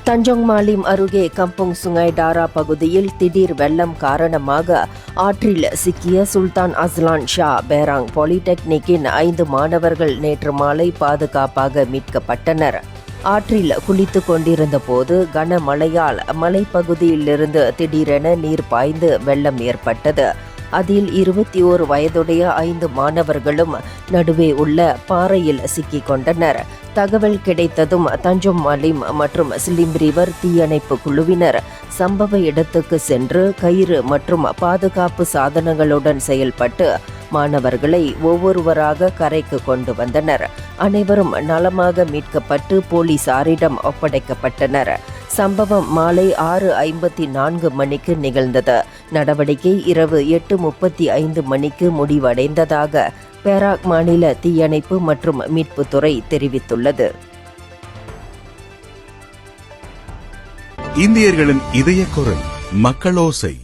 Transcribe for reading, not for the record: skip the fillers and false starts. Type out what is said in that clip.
Tanjong Malim அருகே கம்புங் Sungai டாரா பகுதியில் திடீர் வெள்ளம் காரணமாக ஆற்றில் சிக்கிய சுல்தான் அஸ்லான் ஷா பேராங் பாலிடெக்னிக்கின் 5 மாணவர்கள் நேற்று மாலை பாதுகாப்பாக மீட்கப்பட்டனர். ஆற்றில் குளித்துக் கொண்டிருந்த போது கனமழையால் மலைப்பகுதியிலிருந்து திடீரென நீர் பாய்ந்து வெள்ளம் ஏற்பட்டது. அதில் 21 வயதுடைய 5 மாணவர்களும் நடுவே உள்ள பாறையில் சிக்கிக் கொண்டனர். தகவல் கிடைத்ததும் தஞ்சோங் மாலிம் மற்றும் சிலிம் ரிவர் தீயணைப்பு குழுவினர் சம்பவ இடத்துக்கு சென்று கயிறு மற்றும் பாதுகாப்பு சாதனங்களுடன் செயல்பட்டு மாணவர்களை ஒவ்வொருவராக கரைக்கு கொண்டு வந்தனர். அனைவரும் நலமாக மீட்கப்பட்டு போலீசாரிடம் ஒப்படைக்கப்பட்டனர். சம்பவம் மாலை 6:54 மணிக்கு நிகழ்ந்தது. நடவடிக்கை இரவு 8:35 மணிக்கு முடிவடைந்ததாக பேராக் மாநில தீயணைப்பு மற்றும் மீட்புத்துறை தெரிவித்துள்ளது. இந்தியர்களின் இதய குரல் மக்களோசை.